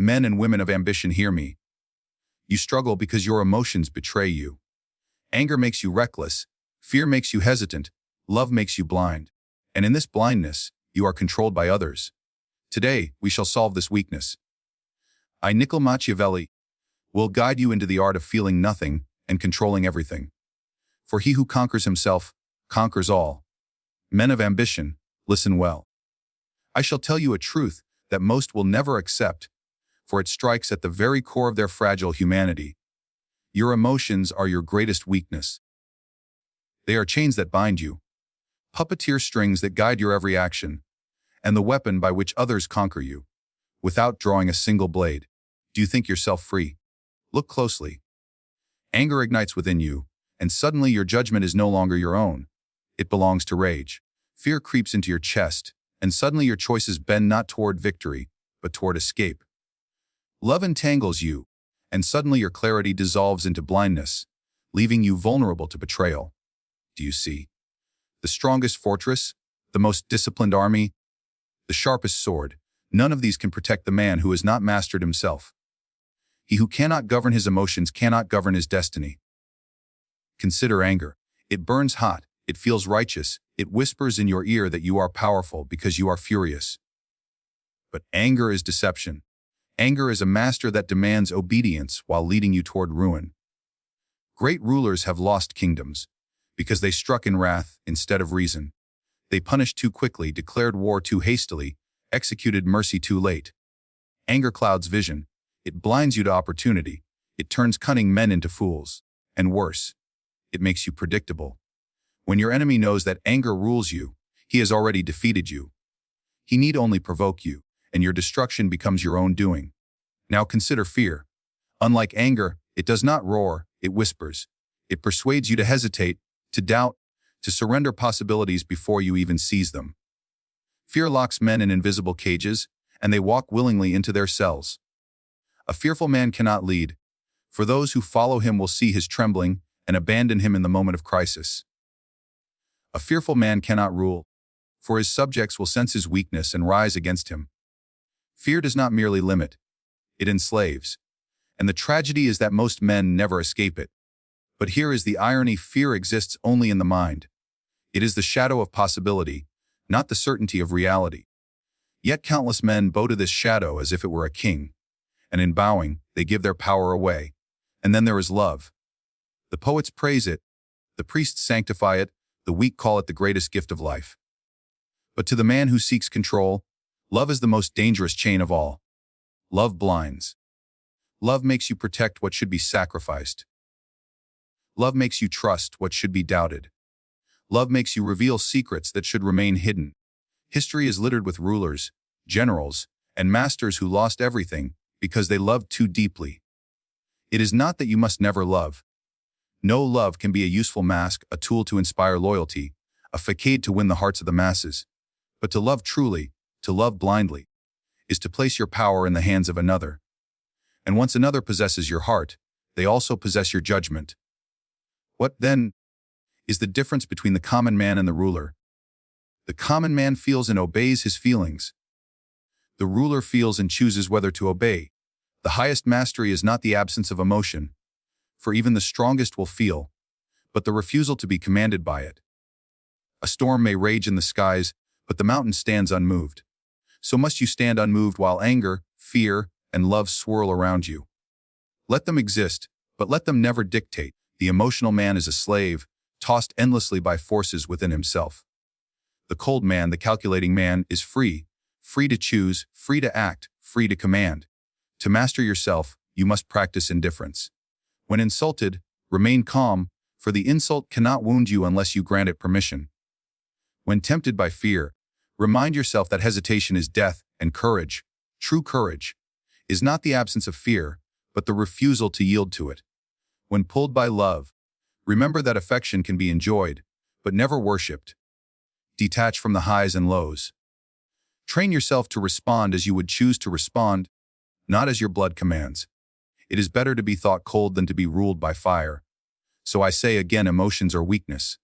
Men and women of ambition, hear me. You struggle because your emotions betray you. Anger makes you reckless, fear makes you hesitant, love makes you blind. And in this blindness, you are controlled by others. Today, we shall solve this weakness. Machiavelli will guide you into the art of feeling nothing and controlling everything. For he who conquers himself, conquers all. Men of ambition, listen well. I shall tell you a truth that most will never accept, for it strikes at the very core of their fragile humanity. Your emotions are your greatest weakness. They are chains that bind you, puppeteer strings that guide your every action, and the weapon by which others conquer you. Without drawing a single blade, do you think yourself free? Look closely. Anger ignites within you, and suddenly your judgment is no longer your own. It belongs to rage. Fear creeps into your chest, and suddenly your choices bend not toward victory, but toward escape. Love entangles you, and suddenly your clarity dissolves into blindness, leaving you vulnerable to betrayal. Do you see? The strongest fortress, the most disciplined army, the sharpest sword, none of these can protect the man who has not mastered himself. He who cannot govern his emotions cannot govern his destiny. Consider anger. It burns hot, it feels righteous, it whispers in your ear that you are powerful because you are furious. But anger is deception. Anger is a master that demands obedience while leading you toward ruin. Great rulers have lost kingdoms because they struck in wrath instead of reason. They punished too quickly, declared war too hastily, executed mercy too late. Anger clouds vision. It blinds you to opportunity. It turns cunning men into fools. And worse, it makes you predictable. When your enemy knows that anger rules you, he has already defeated you. He need only provoke you, and your destruction becomes your own doing. Now consider fear. Unlike anger, it does not roar, it whispers. It persuades you to hesitate, to doubt, to surrender possibilities before you even seize them. Fear locks men in invisible cages, and they walk willingly into their cells. A fearful man cannot lead, for those who follow him will see his trembling and abandon him in the moment of crisis. A fearful man cannot rule, for his subjects will sense his weakness and rise against him. Fear does not merely limit, it enslaves, and the tragedy is that most men never escape it. But here is the irony: fear exists only in the mind. It is the shadow of possibility, not the certainty of reality. Yet countless men bow to this shadow as if it were a king, and in bowing, they give their power away. And then there is love. The poets praise it, the priests sanctify it, the weak call it the greatest gift of life. But to the man who seeks control, love is the most dangerous chain of all. Love blinds. Love makes you protect what should be sacrificed. Love makes you trust what should be doubted. Love makes you reveal secrets that should remain hidden. History is littered with rulers, generals, and masters who lost everything because they loved too deeply. It is not that you must never love. No, love can be a useful mask, a tool to inspire loyalty, a facade to win the hearts of the masses. But to love truly, to love blindly, is to place your power in the hands of another. And once another possesses your heart, they also possess your judgment. What, then, is the difference between the common man and the ruler? The common man feels and obeys his feelings. The ruler feels and chooses whether to obey. The highest mastery is not the absence of emotion, for even the strongest will feel, but the refusal to be commanded by it. A storm may rage in the skies, but the mountain stands unmoved. So must you stand unmoved while anger, fear, and love swirl around you. Let them exist, but let them never dictate. The emotional man is a slave, tossed endlessly by forces within himself. The cold man, the calculating man, is free, free to choose, free to act, free to command. To master yourself, you must practice indifference. When insulted, remain calm, for the insult cannot wound you unless you grant it permission. When tempted by fear, remind yourself that hesitation is death, and courage, true courage, is not the absence of fear, but the refusal to yield to it. When pulled by love, remember that affection can be enjoyed, but never worshipped. Detach from the highs and lows. Train yourself to respond as you would choose to respond, not as your blood commands. It is better to be thought cold than to be ruled by fire. So I say again, emotions are weakness.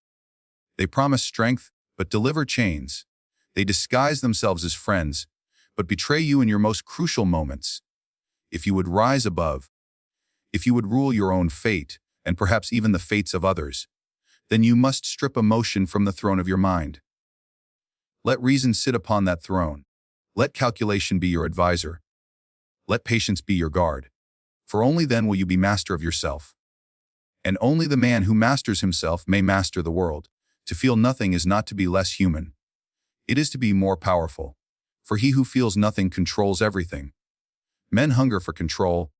They promise strength, but deliver chains. They disguise themselves as friends, but betray you in your most crucial moments. if you would rise above, if you would rule your own fate, and perhaps even the fates of others, then you must strip emotion from the throne of your mind. Let reason sit upon that throne. Let calculation be your advisor. Let patience be your guard. For only then will you be master of yourself. And only the man who masters himself may master the world. To feel nothing is not to be less human. It is to be more powerful. For he who feels nothing controls everything. Men hunger for control,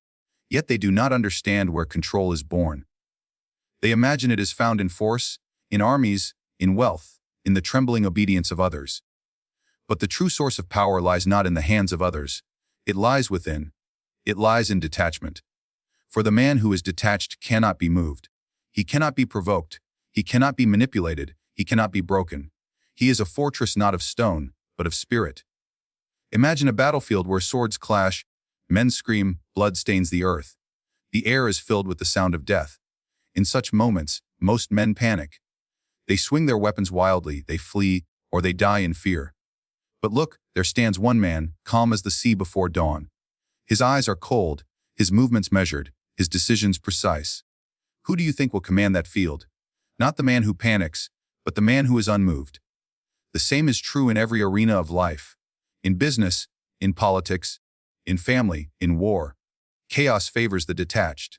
yet they do not understand where control is born. They imagine it is found in force, in armies, in wealth, in the trembling obedience of others. But the true source of power lies not in the hands of others. It lies within. It lies in detachment. For the man who is detached cannot be moved. He cannot be provoked. He cannot be manipulated. He cannot be broken. He is a fortress not of stone, but of spirit. Imagine a battlefield where swords clash, men scream, blood stains the earth. The air is filled with the sound of death. In such moments, most men panic. They swing their weapons wildly, they flee, or they die in fear. But look, there stands one man, calm as the sea before dawn. His eyes are cold, his movements measured, his decisions precise. Who do you think will command that field? Not the man who panics, but the man who is unmoved. The same is true in every arena of life. In business, in politics, in family, in war. Chaos favors the detached.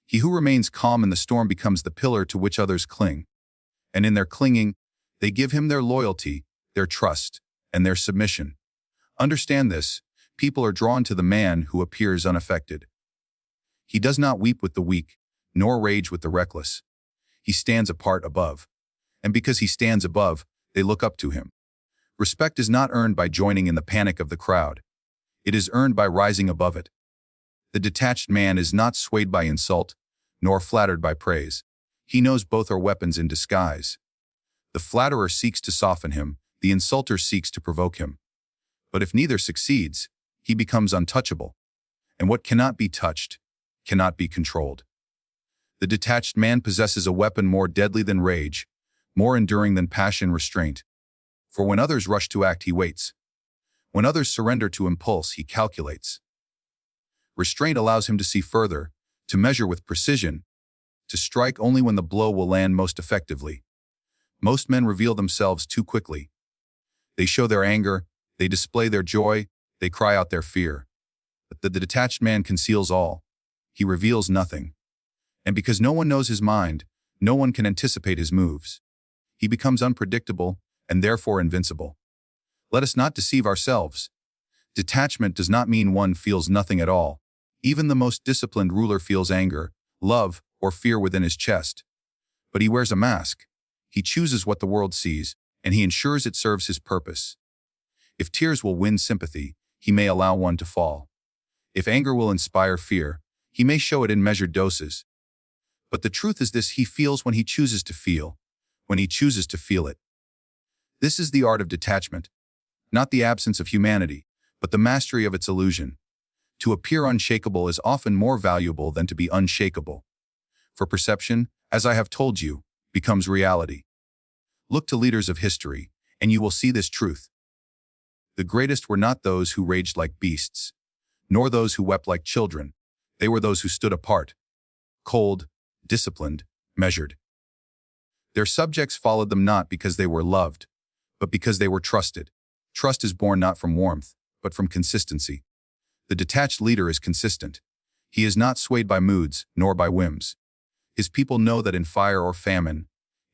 He who remains calm in the storm becomes the pillar to which others cling. And in their clinging, they give him their loyalty, their trust, and their submission. Understand this, people are drawn to the man who appears unaffected. He does not weep with the weak, nor rage with the reckless. He stands apart above. And because he stands above, they look up to him. Respect is not earned by joining in the panic of the crowd. It is earned by rising above it. The detached man is not swayed by insult, nor flattered by praise. He knows both are weapons in disguise. The flatterer seeks to soften him, the insulter seeks to provoke him. But if neither succeeds, he becomes untouchable. And what cannot be touched, cannot be controlled. The detached man possesses a weapon more deadly than rage, more enduring than passion restraint. For when others rush to act, he waits. When others surrender to impulse, he calculates. Restraint allows him to see further, to measure with precision, to strike only when the blow will land most effectively. Most men reveal themselves too quickly. They show their anger, they display their joy, they cry out their fear. But the detached man conceals all. He reveals nothing. And because no one knows his mind, no one can anticipate his moves. He becomes unpredictable and therefore invincible. Let us not deceive ourselves. Detachment does not mean one feels nothing at all. Even the most disciplined ruler feels anger, love, or fear within his chest. But he wears a mask. He chooses what the world sees, and he ensures it serves his purpose. If tears will win sympathy, he may allow one to fall. If anger will inspire fear, he may show it in measured doses. But the truth is this: he feels when he chooses to feel, when he chooses to feel it. This is the art of detachment, not the absence of humanity, but the mastery of its illusion. To appear unshakable is often more valuable than to be unshakable. For perception, as I have told you, becomes reality. Look to leaders of history, and you will see this truth. The greatest were not those who raged like beasts, nor those who wept like children. They were those who stood apart, cold, disciplined, measured. Their subjects followed them not because they were loved, but because they were trusted. Trust is born not from warmth, but from consistency. The detached leader is consistent. He is not swayed by moods, nor by whims. His people know that in fire or famine,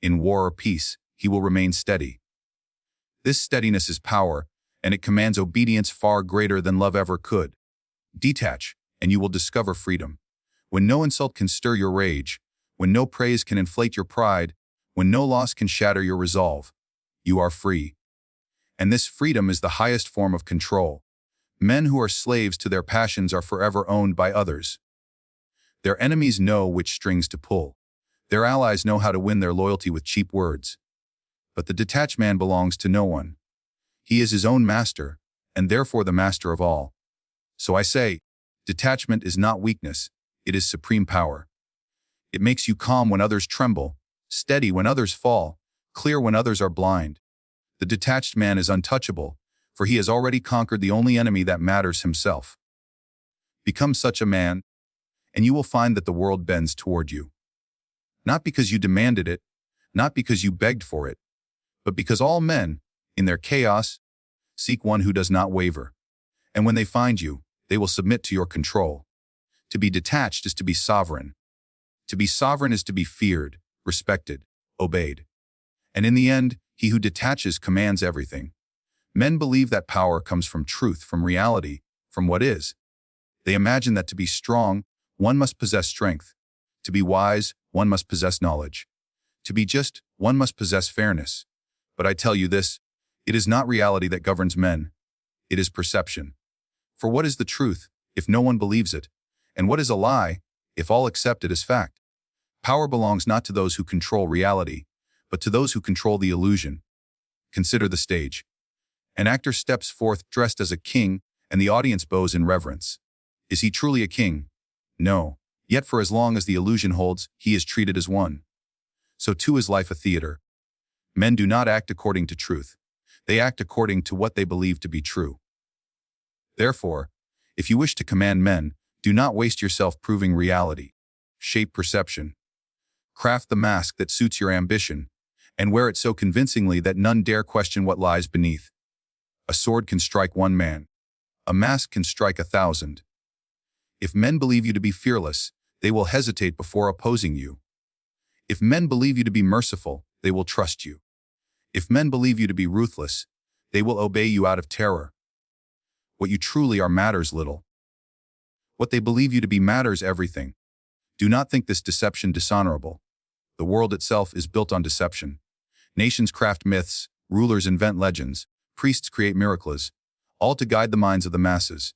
in war or peace, he will remain steady. This steadiness is power, and it commands obedience far greater than love ever could. Detach, and you will discover freedom. When no insult can stir your rage, when no praise can inflate your pride, when no loss can shatter your resolve, you are free. And this freedom is the highest form of control. Men who are slaves to their passions are forever owned by others. Their enemies know which strings to pull. Their allies know how to win their loyalty with cheap words. But the detached man belongs to no one. He is his own master, and therefore the master of all. So I say, detachment is not weakness, it is supreme power. It makes you calm when others tremble, steady when others fall, clear when others are blind. The detached man is untouchable, for he has already conquered the only enemy that matters: himself. Become such a man, and you will find that the world bends toward you. Not because you demanded it, not because you begged for it, but because all men, in their chaos, seek one who does not waver. And when they find you, they will submit to your control. To be detached is to be sovereign. To be sovereign is to be feared, respected, obeyed. And in the end, he who detaches commands everything. Men believe that power comes from truth, from reality, from what is. They imagine that to be strong, one must possess strength. To be wise, one must possess knowledge. To be just, one must possess fairness. But I tell you this, it is not reality that governs men. It is perception. For what is the truth, if no one believes it? And what is a lie, if all accept it as fact? Power belongs not to those who control reality, but to those who control the illusion. Consider the stage. An actor steps forth dressed as a king, and the audience bows in reverence. Is he truly a king? No. Yet for as long as the illusion holds, he is treated as one. So too is life a theater. Men do not act according to truth. They act according to what they believe to be true. Therefore, if you wish to command men, do not waste yourself proving reality. Shape perception. Craft the mask that suits your ambition, and wear it so convincingly that none dare question what lies beneath. A sword can strike one man. A mask can strike 1,000. If men believe you to be fearless, they will hesitate before opposing you. If men believe you to be merciful, they will trust you. If men believe you to be ruthless, they will obey you out of terror. What you truly are matters little. What they believe you to be matters everything. Do not think this deception dishonorable. The world itself is built on deception. Nations craft myths, rulers invent legends, priests create miracles, all to guide the minds of the masses.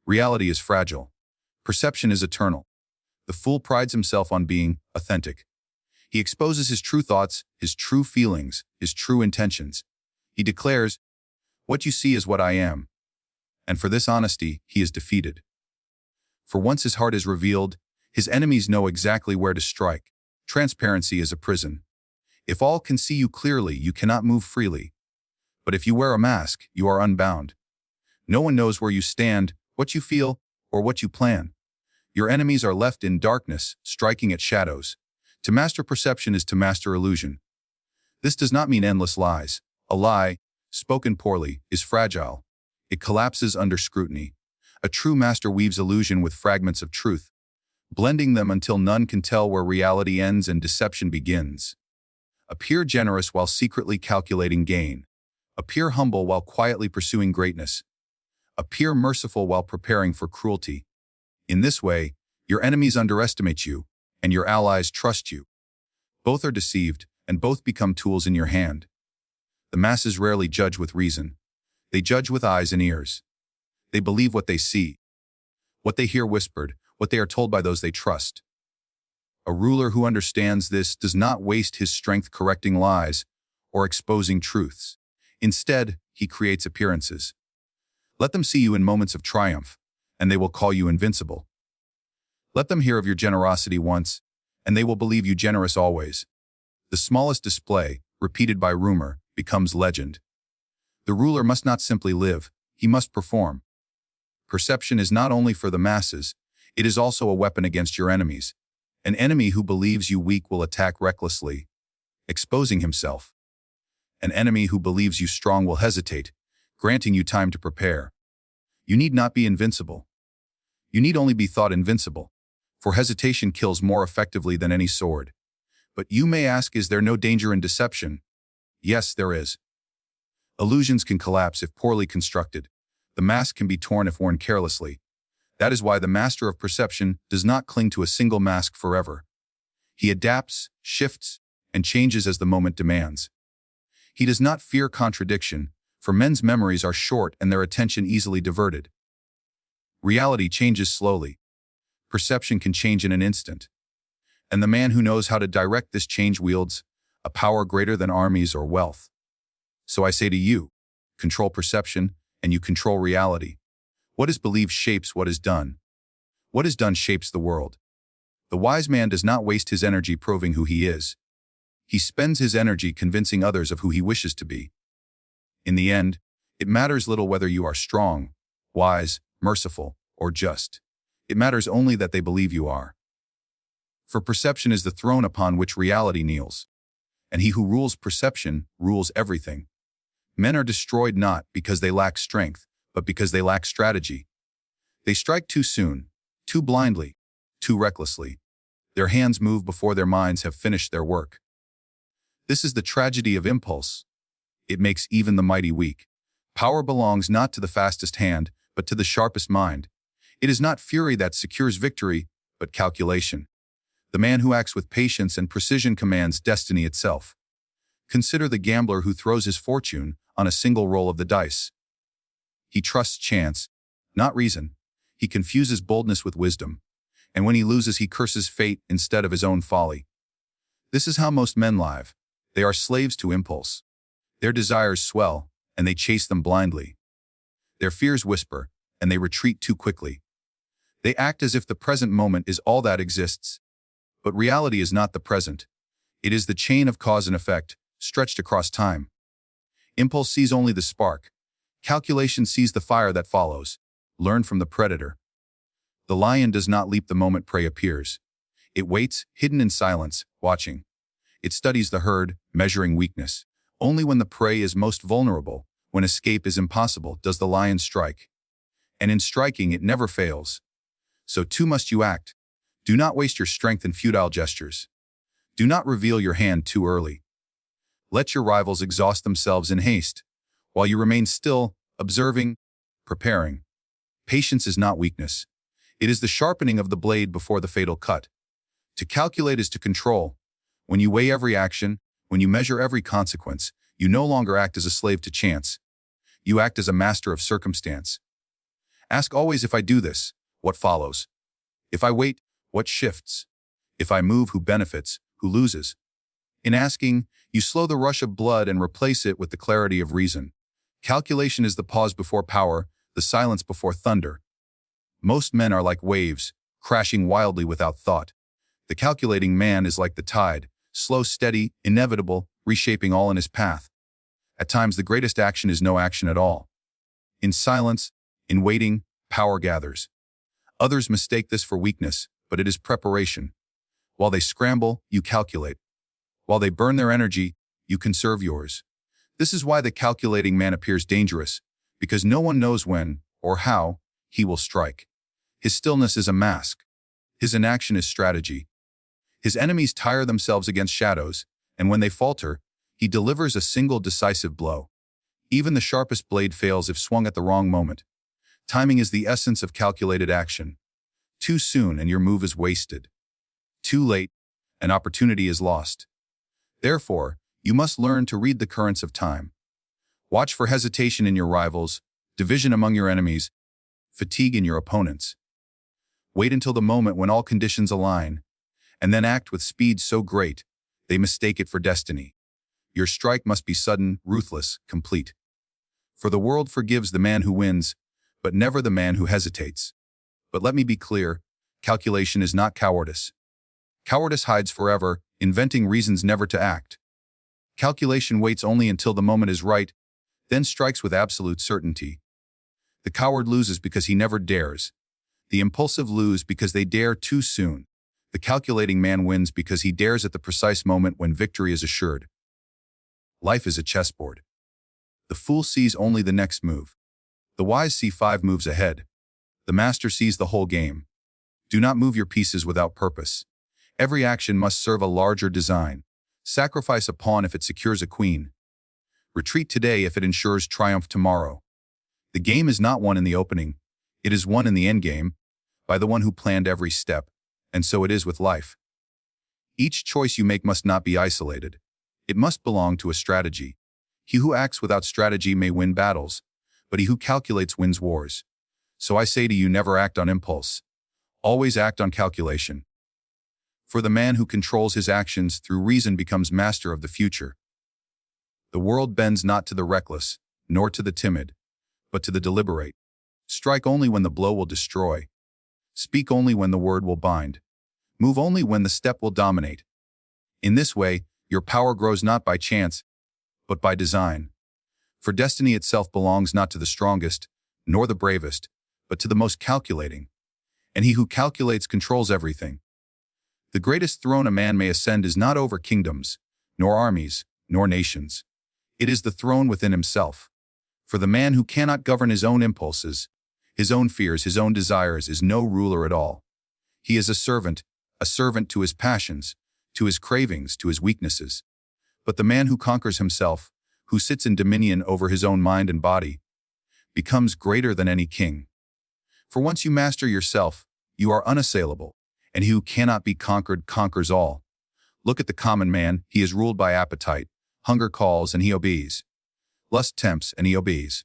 Reality is fragile. Perception is eternal. The fool prides himself on being authentic. He exposes his true thoughts, his true feelings, his true intentions. He declares, "What you see is what I am." And for this honesty, he is defeated. For once his heart is revealed, his enemies know exactly where to strike. Transparency is a prison. If all can see you clearly, you cannot move freely. But if you wear a mask, you are unbound. No one knows where you stand, what you feel, or what you plan. Your enemies are left in darkness, striking at shadows. To master perception is to master illusion. This does not mean endless lies. A lie, spoken poorly, is fragile. It collapses under scrutiny. A true master weaves illusion with fragments of truth, blending them until none can tell where reality ends and deception begins. Appear generous while secretly calculating gain. Appear humble while quietly pursuing greatness. Appear merciful while preparing for cruelty. In this way, your enemies underestimate you, and your allies trust you. Both are deceived, and both become tools in your hand. The masses rarely judge with reason. They judge with eyes and ears. They believe what they see, what they hear whispered, what they are told by those they trust. A ruler who understands this does not waste his strength correcting lies or exposing truths. Instead, he creates appearances. Let them see you in moments of triumph, and they will call you invincible. Let them hear of your generosity once, and they will believe you generous always. The smallest display, repeated by rumor, becomes legend. The ruler must not simply live, he must perform. Perception is not only for the masses, it is also a weapon against your enemies. An enemy who believes you weak will attack recklessly, exposing himself. An enemy who believes you strong will hesitate, granting you time to prepare. You need not be invincible. You need only be thought invincible, for hesitation kills more effectively than any sword. But you may ask, is there no danger in deception? Yes, there is. Illusions can collapse if poorly constructed. The mask can be torn if worn carelessly. That is why the master of perception does not cling to a single mask forever. He adapts, shifts, and changes as the moment demands. He does not fear contradiction, for men's memories are short and their attention easily diverted. Reality changes slowly. Perception can change in an instant. And the man who knows how to direct this change wields a power greater than armies or wealth. So I say to you, control perception, and you control reality. What is believed shapes what is done. What is done shapes the world. The wise man does not waste his energy proving who he is. He spends his energy convincing others of who he wishes to be. In the end, it matters little whether you are strong, wise, merciful, or just. It matters only that they believe you are. For perception is the throne upon which reality kneels, and he who rules perception rules everything. Men are destroyed not because they lack strength, but because they lack strategy. They strike too soon, too blindly, too recklessly. Their hands move before their minds have finished their work. This is the tragedy of impulse. It makes even the mighty weak. Power belongs not to the fastest hand, but to the sharpest mind. It is not fury that secures victory, but calculation. The man who acts with patience and precision commands destiny itself. Consider the gambler who throws his fortune on a single roll of the dice. He trusts chance, not reason. He confuses boldness with wisdom, and when he loses, he curses fate instead of his own folly. This is how most men live. They are slaves to impulse. Their desires swell, and they chase them blindly. Their fears whisper, and they retreat too quickly. They act as if the present moment is all that exists. But reality is not the present. It is the chain of cause and effect, stretched across time. Impulse sees only the spark. Calculation sees the fire that follows. Learn from the predator. The lion does not leap the moment prey appears. It waits, hidden in silence, watching. It studies the herd, measuring weakness. Only when the prey is most vulnerable, when escape is impossible, does the lion strike. And in striking, it never fails. So too must you act. Do not waste your strength in futile gestures. Do not reveal your hand too early. Let your rivals exhaust themselves in haste, while you remain still, observing, preparing. Patience is not weakness. It is the sharpening of the blade before the fatal cut. To calculate is to control. When you weigh every action, when you measure every consequence, you no longer act as a slave to chance. You act as a master of circumstance. Ask always, if I do this, what follows? If I wait, what shifts? If I move, who benefits, who loses? In asking, you slow the rush of blood and replace it with the clarity of reason. Calculation is the pause before power, the silence before thunder. Most men are like waves, crashing wildly without thought. The calculating man is like the tide, slow, steady, inevitable, reshaping all in his path. At times, the greatest action is no action at all. In silence, in waiting, power gathers. Others mistake this for weakness, but it is preparation. While they scramble, you calculate. While they burn their energy, you conserve yours. This is why the calculating man appears dangerous, because no one knows when, or how, he will strike. His stillness is a mask. His inaction is strategy. His enemies tire themselves against shadows, and when they falter, he delivers a single decisive blow. Even the sharpest blade fails if swung at the wrong moment. Timing is the essence of calculated action. Too soon and your move is wasted. Too late, an opportunity is lost. Therefore, you must learn to read the currents of time. Watch for hesitation in your rivals, division among your enemies, fatigue in your opponents. Wait until the moment when all conditions align, and then act with speed so great, they mistake it for destiny. Your strike must be sudden, ruthless, complete. For the world forgives the man who wins, but never the man who hesitates. But let me be clear, calculation is not cowardice. Cowardice hides forever, inventing reasons never to act. Calculation waits only until the moment is right, then strikes with absolute certainty. The coward loses because he never dares. The impulsive lose because they dare too soon. The calculating man wins because he dares at the precise moment when victory is assured. Life is a chessboard. The fool sees only the next move. The wise see 5 moves ahead. The master sees the whole game. Do not move your pieces without purpose. Every action must serve a larger design. Sacrifice a pawn if it secures a queen. Retreat today if it ensures triumph tomorrow. The game is not won in the opening. It is won in the endgame, by the one who planned every step, and so it is with life. Each choice you make must not be isolated. It must belong to a strategy. He who acts without strategy may win battles, but he who calculates wins wars. So I say to you, never act on impulse. Always act on calculation. For the man who controls his actions through reason becomes master of the future. The world bends not to the reckless, nor to the timid, but to the deliberate. Strike only when the blow will destroy. Speak only when the word will bind. Move only when the step will dominate. In this way, your power grows not by chance, but by design. For destiny itself belongs not to the strongest, nor the bravest, but to the most calculating. and he who calculates controls everything. The greatest throne a man may ascend is not over kingdoms, nor armies, nor nations. It is the throne within himself. For the man who cannot govern his own impulses, his own fears, his own desires, is no ruler at all. He is a servant to his passions, to his cravings, to his weaknesses. But the man who conquers himself, who sits in dominion over his own mind and body, becomes greater than any king. For once you master yourself, you are unassailable, and he who cannot be conquered conquers all. Look at the common man, he is ruled by appetite. Hunger calls, and he obeys. Lust tempts, and he obeys.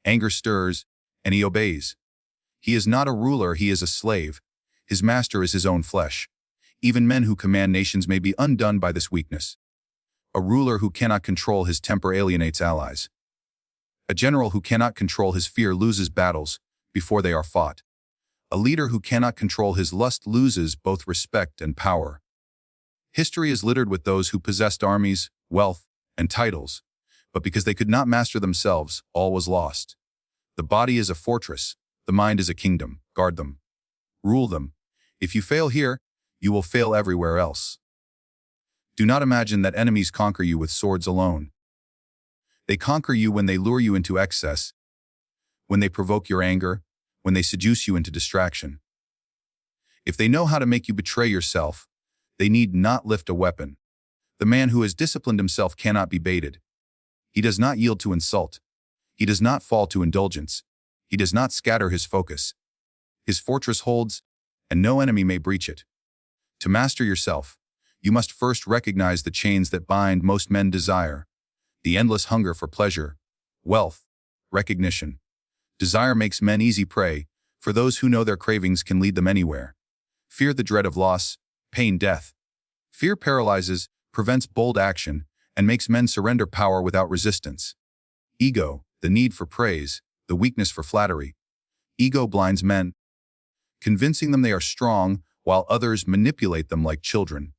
Anger stirs, and he obeys. He is not a ruler, he is a slave. His master is his own flesh. Even men who command nations may be undone by this weakness. A ruler who cannot control his temper alienates allies. A general who cannot control his fear loses battles before they are fought. A leader who cannot control his lust loses both respect and power. History is littered with those who possessed armies, wealth, and titles, but because they could not master themselves, all was lost. The body is a fortress, the mind is a kingdom. Guard them. Rule them. If you fail here, you will fail everywhere else. Do not imagine that enemies conquer you with swords alone. They conquer you when they lure you into excess, when they provoke your anger, when they seduce you into distraction. If they know how to make you betray yourself, they need not lift a weapon. The man who has disciplined himself cannot be baited. He does not yield to insult. He does not fall to indulgence. He does not scatter his focus. His fortress holds, and no enemy may breach it. To master yourself, you must first recognize the chains that bind most men desire, the endless hunger for pleasure, wealth, recognition. Desire makes men easy prey, for those who know their cravings can lead them anywhere. Fear the dread of loss, pain, death. Fear paralyzes, prevents bold action, and makes men surrender power without resistance. Ego, the need for praise, the weakness for flattery. Ego blinds men, convincing them they are strong, while others manipulate them like children.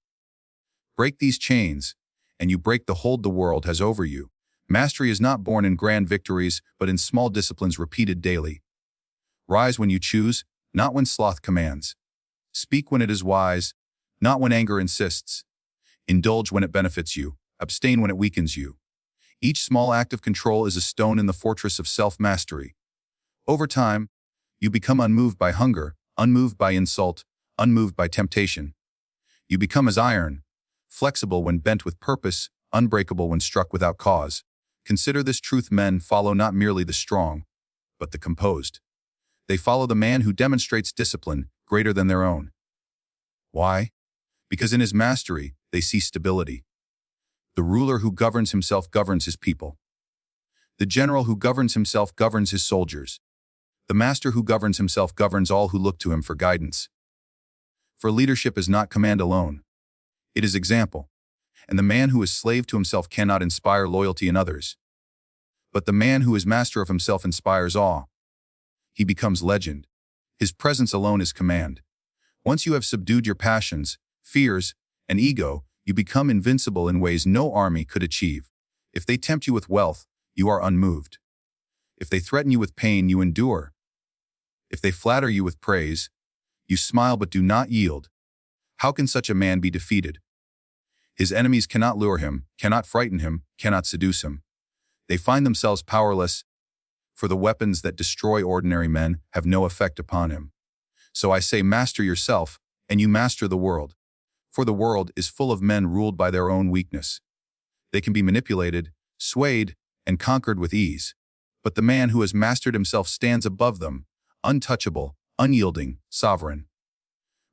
Break these chains, and you break the hold the world has over you. Mastery is not born in grand victories, but in small disciplines repeated daily. Rise when you choose, not when sloth commands. Speak when it is wise, not when anger insists. Indulge when it benefits you, abstain when it weakens you. Each small act of control is a stone in the fortress of self-mastery. Over time, you become unmoved by hunger, unmoved by insult, unmoved by temptation. You become as iron, flexible when bent with purpose, unbreakable when struck without cause. Consider this truth: men follow not merely the strong, but the composed. They follow the man who demonstrates discipline greater than their own. Why? Because in his mastery, they see stability. The ruler who governs himself governs his people. The general who governs himself governs his soldiers. The master who governs himself governs all who look to him for guidance. For leadership is not command alone. It is example. And the man who is slave to himself cannot inspire loyalty in others. But the man who is master of himself inspires awe. He becomes legend. His presence alone is command. Once you have subdued your passions, fears, and ego, you become invincible in ways no army could achieve. If they tempt you with wealth, you are unmoved. If they threaten you with pain, you endure. If they flatter you with praise, you smile but do not yield. How can such a man be defeated? His enemies cannot lure him, cannot frighten him, cannot seduce him. They find themselves powerless, for the weapons that destroy ordinary men have no effect upon him. So I say, master yourself, and you master the world. For the world is full of men ruled by their own weakness. They can be manipulated, swayed, and conquered with ease. But the man who has mastered himself stands above them, untouchable, unyielding, sovereign.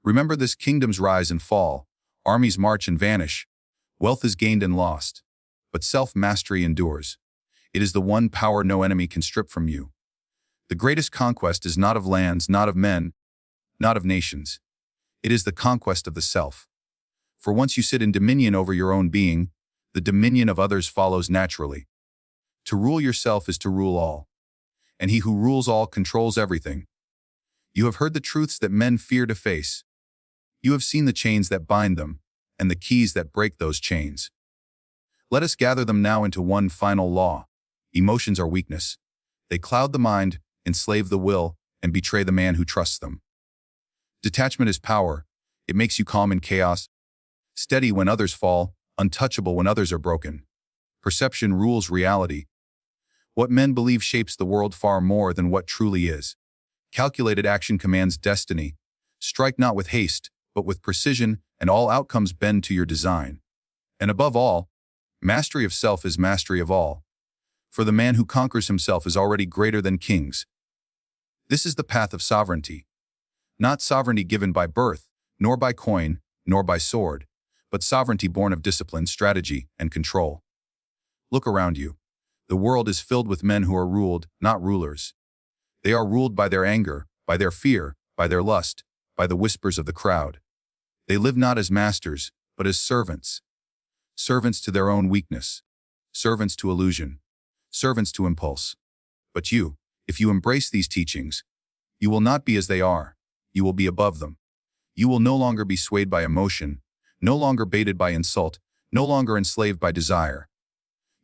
Remember this: kingdoms rise and fall, armies march and vanish, wealth is gained and lost, but self-mastery endures. It is the one power no enemy can strip from you. The greatest conquest is not of lands, not of men, not of nations. It is the conquest of the self. For once you sit in dominion over your own being, the dominion of others follows naturally. To rule yourself is to rule all. And he who rules all controls everything. You have heard the truths that men fear to face. You have seen the chains that bind them, and the keys that break those chains. Let us gather them now into one final law. Emotions are weakness. They cloud the mind, enslave the will, and betray the man who trusts them. Detachment is power. It makes you calm in chaos, steady when others fall, untouchable when others are broken. Perception rules reality. What men believe shapes the world far more than what truly is. Calculated action commands destiny. Strike not with haste, but with precision, and all outcomes bend to your design. And above all, mastery of self is mastery of all. For the man who conquers himself is already greater than kings. This is the path of sovereignty. Not sovereignty given by birth, nor by coin, nor by sword, but sovereignty born of discipline, strategy, and control. Look around you. The world is filled with men who are ruled, not rulers. They are ruled by their anger, by their fear, by their lust, by the whispers of the crowd. They live not as masters, but as servants. Servants to their own weakness. Servants to illusion. Servants to impulse. But you, if you embrace these teachings, you will not be as they are. You will be above them. You will no longer be swayed by emotion, no longer baited by insult, no longer enslaved by desire.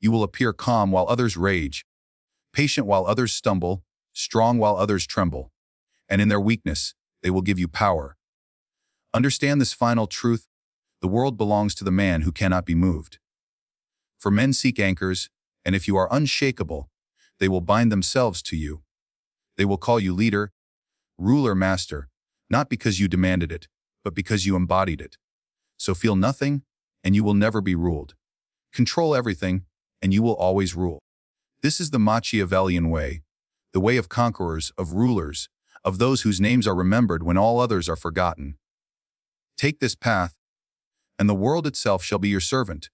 You will appear calm while others rage, patient while others stumble, strong while others tremble. And in their weakness, they will give you power. Understand this final truth: the world belongs to the man who cannot be moved. For men seek anchors, and if you are unshakable, they will bind themselves to you. They will call you leader, ruler, master, not because you demanded it, but because you embodied it. So feel nothing, and you will never be ruled. Control everything, and you will always rule. This is the Machiavellian way, the way of conquerors, of rulers, of those whose names are remembered when all others are forgotten. Take this path, and the world itself shall be your servant.